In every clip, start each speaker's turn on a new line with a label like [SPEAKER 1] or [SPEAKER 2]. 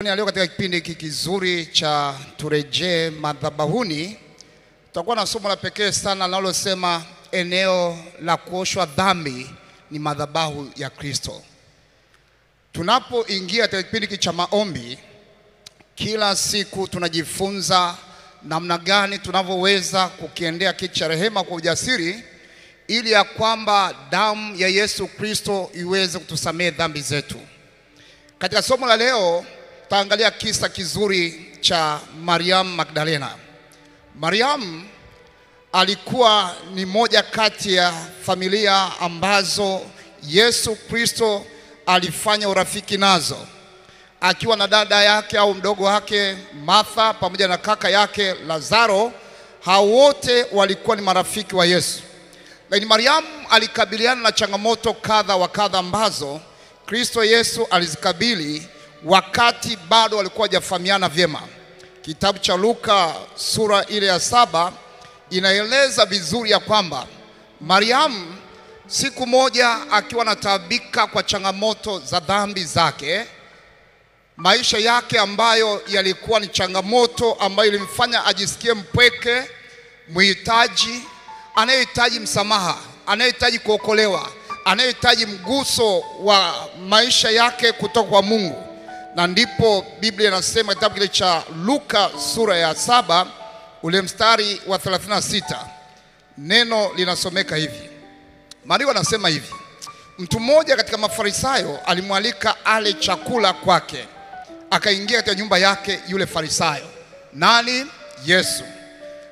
[SPEAKER 1] Jioni ya leo katika kipindi hiki kizuri cha turejee madhabahuni, tutakuwa na somo la pekee sana linalosema eneo la kuoshwa dhambi ni madhabahu ya Kristo. Tunapoingia katika kipindi hiki cha maombi, kila siku tunajifunza namna gani tunavyoweza kukiendea kiti cha rehema kwa ujasiri, ili ya kwamba damu ya Yesu Kristo iweze kutusamehe dhambi zetu. Katika somo la leo tutaangalia kisa kizuri cha Mariam Magdalena. Mariam alikuwa ni moja kati ya familia ambazo Yesu Kristo alifanya urafiki nazo, akiwa na dada yake au mdogo wake Martha pamoja na kaka yake Lazaro. Hao wote walikuwa ni marafiki wa Yesu. Lakini Mariam alikabiliana na changamoto kadha wa kadha ambazo Kristo Yesu alizikabili wakati bado walikuwa hawajafahamiana vyema. Kitabu cha Luka sura ile ya 7 inaeleza vizuri ya kwamba Mariam siku moja akiwa anataabika kwa changamoto za dhambi zake, maisha yake ambayo yalikuwa ni changamoto ambayo ilimfanya ajisikie mpweke, mhitaji, anayehitaji msamaha, anayehitaji kuokolewa, anayehitaji mguso wa maisha yake kutoka kwa Mungu. Na ndipo Biblia inasema kitabu kile cha Luka sura ya 7 ule mstari wa 36, neno linasomeka hivi. Maandiko yanasema hivi: mtu mmoja katika Mafarisayo alimwalika ale chakula kwake. Akaingia katika nyumba yake yule Farisayo, nani? Yesu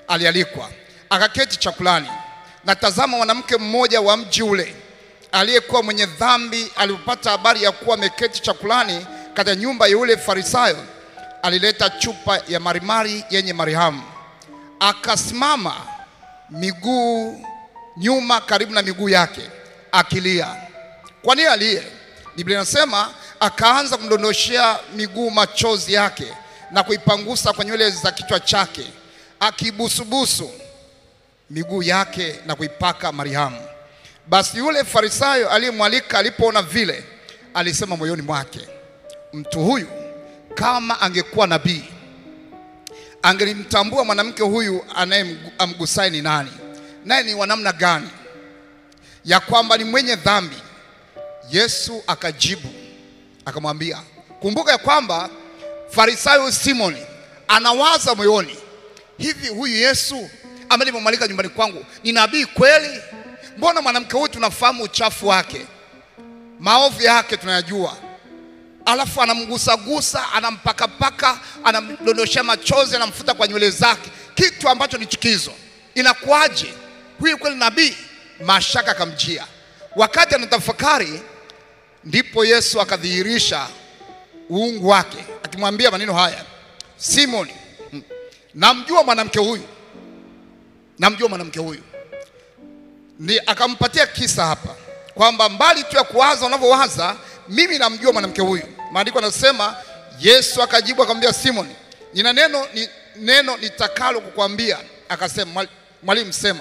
[SPEAKER 1] alialikwa. Akaketi chakulani, na tazama, mwanamke mmoja wa mji ule aliyekuwa mwenye dhambi alipopata habari ya kuwa ameketi chakulani katika nyumba ya yule Farisayo, alileta chupa ya marimari yenye marhamu, akasimama miguu nyuma karibu na miguu yake akilia. Kwa nini alie? Biblia inasema akaanza kumdondoshea miguu machozi yake na kuipangusa kwa nywele za kichwa chake, akibusubusu miguu yake na kuipaka marhamu. Basi yule Farisayo aliyemwalika alipoona vile, alisema moyoni mwake, mtu huyu kama angekuwa nabii, angelimtambua mwanamke huyu anayemgusaye ni nani, naye ni wa namna gani, ya kwamba ni mwenye dhambi. Yesu akajibu akamwambia, kumbuka ya kwamba Farisayo Simoni anawaza moyoni, hivi huyu Yesu ambaye nimemwalika nyumbani kwangu ni nabii kweli? Mbona mwanamke huyu tunafahamu uchafu wake, maovu yake tunayajua, alafu anamgusa, anampaka, anamdondoshea machozi, anamfuta kwa nywele zake, kitu ambacho ni chukizo. Inakuaje? Huyu kweli nabii? Mashaka akamjia. Wakati anatafakari, ndipo Yesu akadhihirisha uungu wake, akimwambia maneno haya: Simoni, namjua mwanamke huyu. Ni akampatia kisa hapa kwamba mbali tu ya kuwaza unavyowaza, mimi namjua mwanamke huyu. Maandiko yanasema Yesu akajibu akamwambia Simoni, nina neno nitakalo kukwambia. Akasema, mwalimu sema.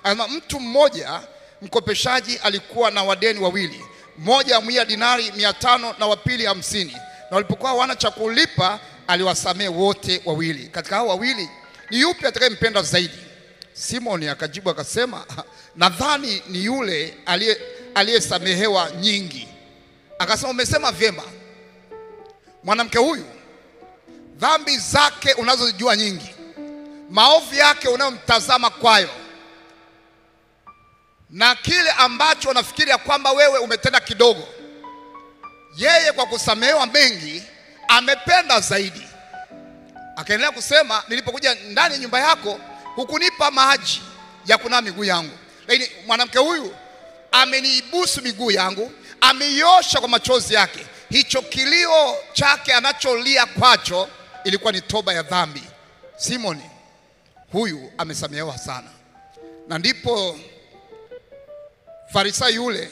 [SPEAKER 1] Akasema, mtu mmoja mkopeshaji alikuwa na wadeni wawili, mmoja amwia dinari 500 na wa pili 50. Na walipokuwa hawana cha kulipa, aliwasamehe wote wawili. Katika hao wawili ni yupi atakayempenda zaidi? Simoni akajibu akasema, nadhani ni yule aliyesamehewa nyingi. Akasema, umesema vyema. Mwanamke huyu dhambi zake unazojua nyingi, maovu yake unayomtazama kwayo, na kile ambacho unafikiria kwamba wewe umetenda kidogo, yeye kwa kusamehewa mengi amependa zaidi. Akaendelea kusema, nilipokuja ndani ya nyumba yako hukunipa maji ya kunawa miguu yangu, lakini mwanamke huyu ameniibusu miguu yangu, ameiosha kwa machozi yake. Hicho kilio chake anacholia kwacho ilikuwa ni toba ya dhambi. Simoni huyu amesamehewa sana. Na ndipo Farisayo yule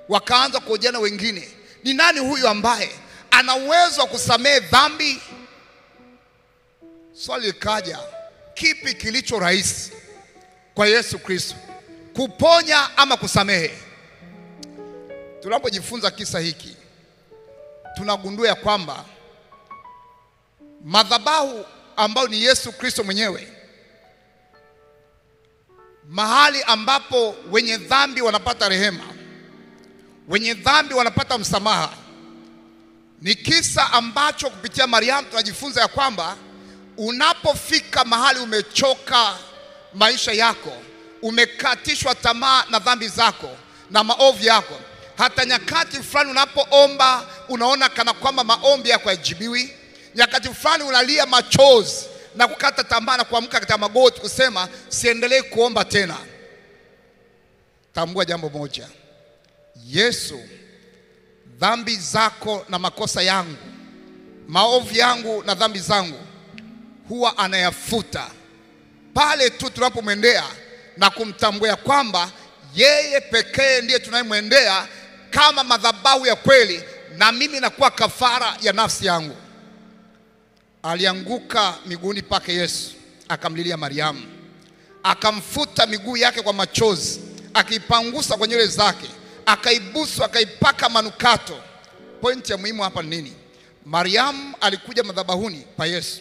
[SPEAKER 1] wakaanza kuhojiana wengine, ni nani huyu ambaye ana uwezo wa kusamehe dhambi? Swali likaja, kipi kilicho rahisi kwa Yesu Kristo, kuponya ama kusamehe? Tunapojifunza kisa hiki tunagundua ya kwamba madhabahu ambayo ni Yesu Kristo mwenyewe, mahali ambapo wenye dhambi wanapata rehema, wenye dhambi wanapata msamaha. Ni kisa ambacho kupitia Mariamu tunajifunza ya kwamba unapofika mahali umechoka maisha yako, umekatishwa tamaa na dhambi zako na maovu yako, hata nyakati fulani unapoomba unaona kana kwamba maombi yako hayajibiwi, nyakati fulani unalia machozi na kukata tamaa na kuamka katika magoti kusema siendelee kuomba tena, tambua jambo moja: Yesu dhambi zako na makosa yangu, maovu yangu na dhambi zangu huwa anayafuta pale tu tunapomwendea na kumtambua kwamba yeye pekee ndiye tunayemwendea kama madhabahu ya kweli, na mimi nakuwa kafara ya nafsi yangu. Alianguka miguuni pake Yesu, akamlilia Mariamu, akamfuta miguu yake kwa machozi, akipangusa kwa nywele zake, akaibusu, akaipaka manukato. Pointi ya muhimu hapa ni nini? Mariamu alikuja madhabahuni pa Yesu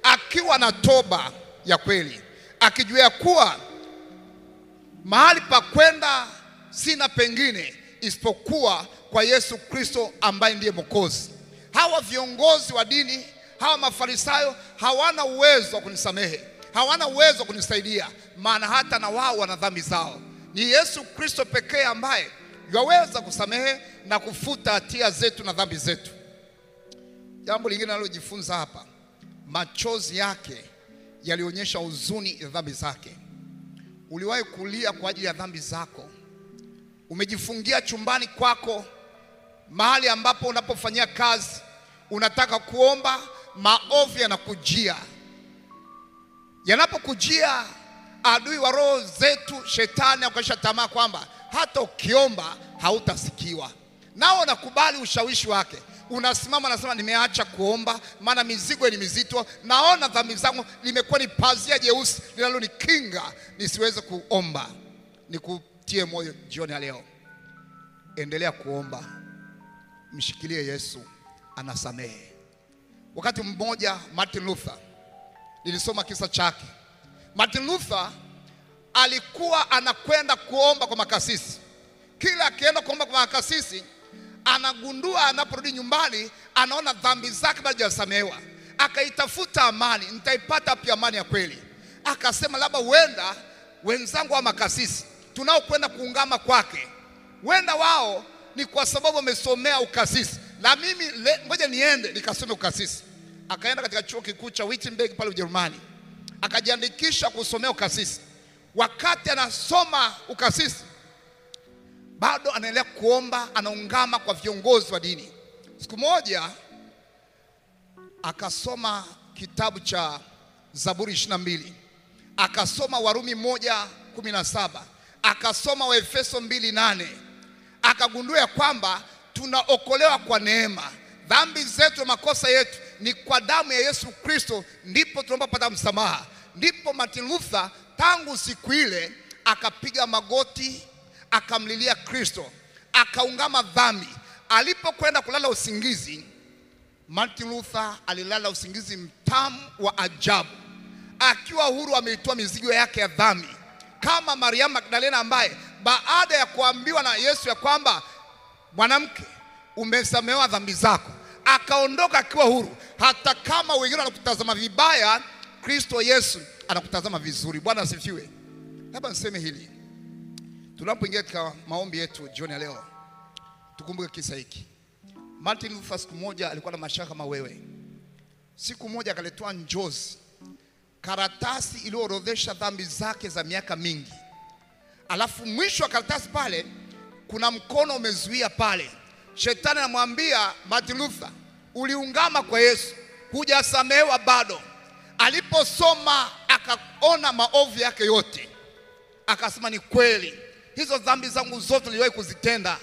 [SPEAKER 1] akiwa na toba ya kweli, akijua kuwa mahali pa kwenda sina pengine isipokuwa kwa Yesu Kristo ambaye ndiye Mwokozi. Hawa viongozi wa dini, hawa mafarisayo hawana uwezo wa kunisamehe, hawana uwezo wa kunisaidia, maana hata na wao wana dhambi zao. Ni Yesu Kristo pekee ambaye yaweza kusamehe na kufuta hatia zetu na dhambi zetu. Jambo lingine nalojifunza hapa, machozi yake yalionyesha huzuni ya dhambi zake. Uliwahi kulia kwa ajili ya dhambi zako? Umejifungia chumbani kwako, mahali ambapo unapofanyia kazi, unataka kuomba, maovu yanakujia. Yanapokujia, adui wa roho zetu shetani akasha tamaa kwamba hata ukiomba hautasikiwa. Nao nakubali ushawishi wake. Unasimama nasema nimeacha kuomba maana mizigo ni mizito, naona dhambi zangu limekuwa ni pazia jeusi linalonikinga nisiweze kuomba. Nikutie moyo jioni leo, endelea kuomba, mshikilie Yesu, anasamehe. Wakati mmoja Martin Luther, nilisoma kisa chake. Martin Luther alikuwa anakwenda kuomba kwa makasisi. Kila akienda kuomba kwa makasisi, anagundua anaporudi nyumbani anaona dhambi zake bado hajasamehewa. Akaitafuta amani, nitaipata pia amani ya kweli. Akasema labda huenda wenzangu wa makasisi tunao kwenda kuungama kwake, wenda wao ni kwa sababu wamesomea ukasisi, na mimi ngoja niende nikasome ukasisi. Akaenda katika chuo kikuu cha Wittenberg pale Ujerumani, akajiandikisha kusomea ukasisi. Wakati anasoma ukasisi, bado anaendelea kuomba, anaungama kwa viongozi wa dini. Siku moja akasoma kitabu cha Zaburi 22, akasoma Warumi 1:17, akasoma Waefeso 2:8. Akagundua kwamba tunaokolewa kwa neema. Dhambi zetu na makosa yetu ni kwa damu ya Yesu Kristo ndipo tunapopata msamaha. Ndipo Martin Luther tangu siku ile akapiga magoti, akamlilia Kristo, akaungama dhambi. Alipokwenda kulala usingizi, Martin Luther alilala usingizi mtamu wa ajabu, akiwa huru, ameitoa mizigo yake ya dhambi, kama Mariamu Magdalena ambaye baada ya kuambiwa na Yesu ya kwamba mwanamke umesamehewa dhambi zako, akaondoka akiwa huru. Hata kama wengine wanakutazama vibaya, Kristo Yesu anakutazama vizuri. Bwana asifiwe. Labda niseme hili, tunapoingia katika maombi yetu jioni leo, tukumbuke kisa hiki. Martin Luther siku moja alikuwa na mashaka kama wewe. Siku moja akaletewa njozi, karatasi iliyoorodhesha dhambi zake za miaka mingi. Alafu mwisho wa karatasi pale kuna mkono umezuia pale. Shetani anamwambia Martin Luther, uliungama kwa Yesu, hujasamehewa bado. Aliposoma akaona maovu yake yote, akasema ni kweli, hizo dhambi zangu zote niliwahi kuzitenda.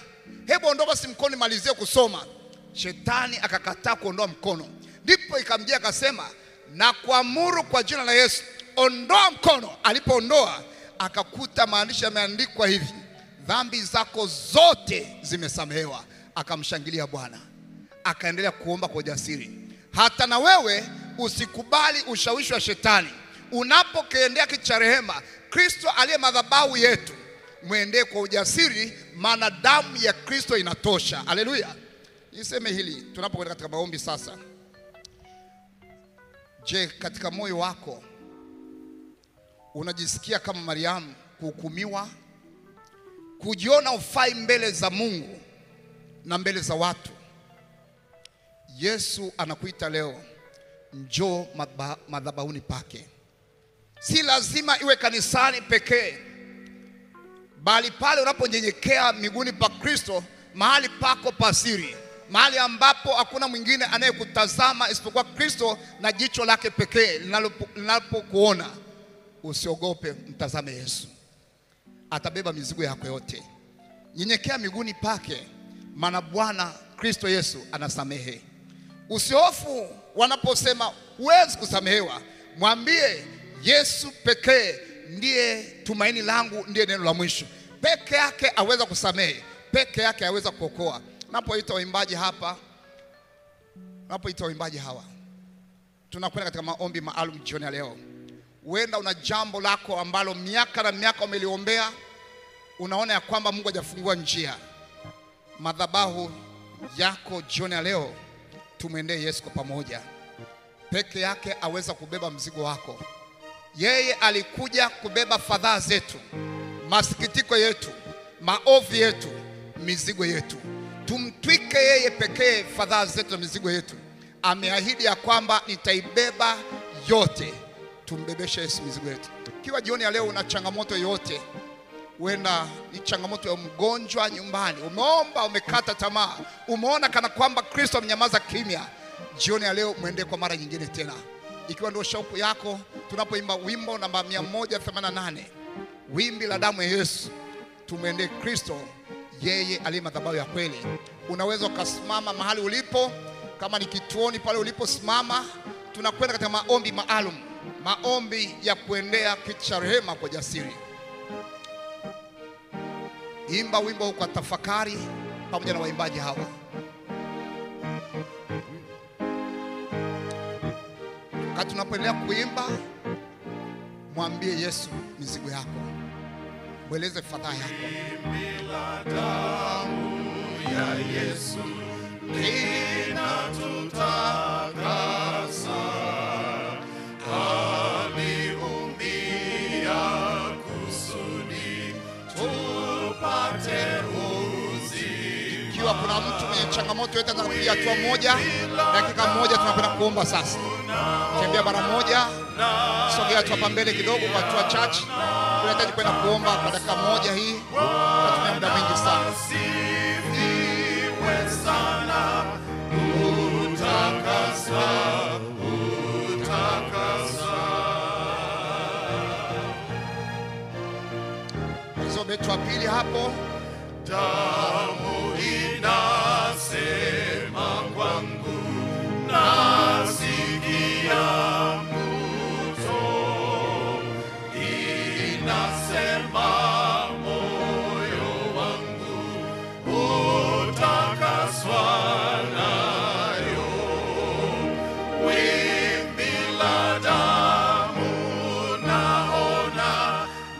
[SPEAKER 1] Hebu ondoa basi mkono nimalizie kusoma. Shetani akakataa kuondoa mkono. Ndipo ikamjia akasema, na kuamuru kwa jina la Yesu, ondoa mkono. Alipoondoa akakuta maandishi yameandikwa hivi, dhambi zako zote zimesamehewa. Akamshangilia Bwana, akaendelea kuomba kwa ujasiri. Hata na wewe Usikubali ushawishi wa shetani. Unapokiendea kiti cha rehema, Kristo aliye madhabahu yetu, muendee kwa ujasiri, maana damu ya Kristo inatosha. Haleluya. Niseme hili tunapokwenda katika maombi sasa. Je, katika moyo wako unajisikia kama Mariamu kuhukumiwa, kujiona ufai mbele za Mungu na mbele za watu? Yesu anakuita leo, njoo madhabahuni pake. Si lazima iwe kanisani pekee, bali pale unaponyenyekea miguuni pa Kristo, mahali pako pasiri, mahali ambapo hakuna mwingine anayekutazama isipokuwa Kristo na jicho lake pekee linapokuona. Usiogope, mtazame Yesu. Atabeba mizigo yako yote. Nyenyekea miguuni pake, maana Bwana Kristo Yesu anasamehe. Usihofu wanaposema huwezi kusamehewa. Mwambie Yesu pekee ndiye tumaini langu, ndiye neno la mwisho. Peke yake aweza kusamehe, peke yake aweza kuokoa. Napoita waimbaji hapa, napoita waimbaji hawa, tunakwenda katika maombi maalum jioni ya leo. Huenda una jambo lako ambalo miaka na miaka umeliombea, unaona ya kwamba Mungu hajafungua njia. Madhabahu yako jioni ya leo, tumwendee Yesu kwa pamoja. Peke yake aweza kubeba mzigo wako. Yeye alikuja kubeba fadhaa zetu, masikitiko yetu, maovu yetu, mizigo yetu. Tumtwike yeye pekee fadhaa zetu na mizigo yetu. Ameahidi ya kwamba nitaibeba yote. Tumbebeshe Yesu mizigo yetu. Kiwa jioni ya leo una changamoto yote, huenda ni changamoto ya mgonjwa nyumbani, umeomba umekata tamaa, umeona kana kwamba Kristo amenyamaza kimya, jioni ya leo muende kwa mara nyingine tena. Ikiwa ndio shauku yako, tunapoimba wimbo namba 188, wimbi la damu ya Yesu, tumwende Kristo, yeye aliye madhabahu ya kweli. Unaweza ukasimama mahali ulipo, kama ni kituoni pale ulipo simama. Tunakwenda katika maombi maalum, maombi ya kuendea kiti cha rehema kwa jasiri. Imba wimbo huu kwa tafakari pamoja na waimbaji hawa. Wakati tunapoendelea kuimba, mwambie Yesu mizigo yako, mweleze fadhaa yako. Damu ya Yesu inatutakasa, aliumbia kusudi tupate uzima. Ikiwa kuna mtu mwenye changamoto yote anakupiga hatua moja, dakika moja tunakwenda kuomba sasa. Tembea mara moja, sogea tu hapa mbele kidogo kwa hatua chache. Tunahitaji kwenda kuomba kwa dakika moja hii. Tunatumia muda mwingi sana. Hizo betu wa pili hapo. Damu inasema kwangu, nasikia mvuto, inasema moyo wangu utakaswa nayo. Wimbi la damu naona,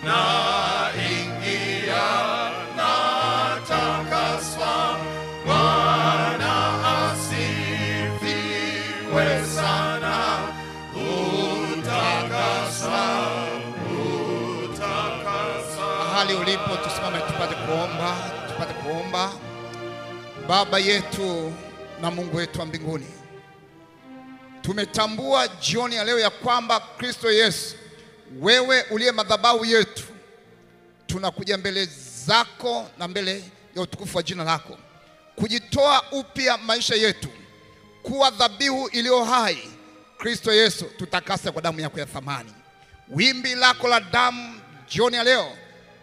[SPEAKER 1] naingia, natakaswa. Bwana asifiwe sana, utakasa, utakasa. Mahali ulipo tusimame tupate kuomba. Baba yetu na Mungu wetu wa mbinguni, tumetambua jioni ya leo ya kwamba Kristo Yesu, wewe uliye madhabahu yetu, tunakuja mbele zako na mbele ya utukufu wa jina lako, kujitoa upya maisha yetu kuwa dhabihu iliyo hai. Kristo Yesu, tutakase kwa damu yako ya thamani. Wimbi lako la damu jioni ya leo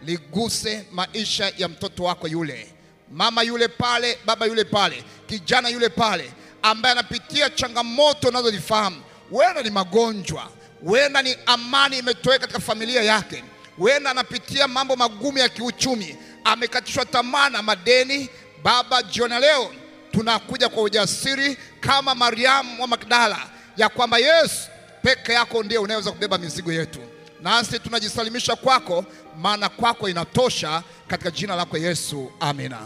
[SPEAKER 1] liguse maisha ya mtoto wako yule, mama yule pale, baba yule pale, kijana yule pale ambaye anapitia changamoto unazozifahamu. Huenda ni magonjwa, huenda ni amani imetoweka katika familia yake, huenda anapitia mambo magumu ya kiuchumi, amekatishwa tamaa na madeni. Baba, jioni leo tunakuja kwa ujasiri kama Mariamu wa Magdala ya kwamba Yesu peke yako ndiye unaweza kubeba mizigo yetu, nasi tunajisalimisha kwako, maana kwako inatosha, katika jina lako Yesu, amina.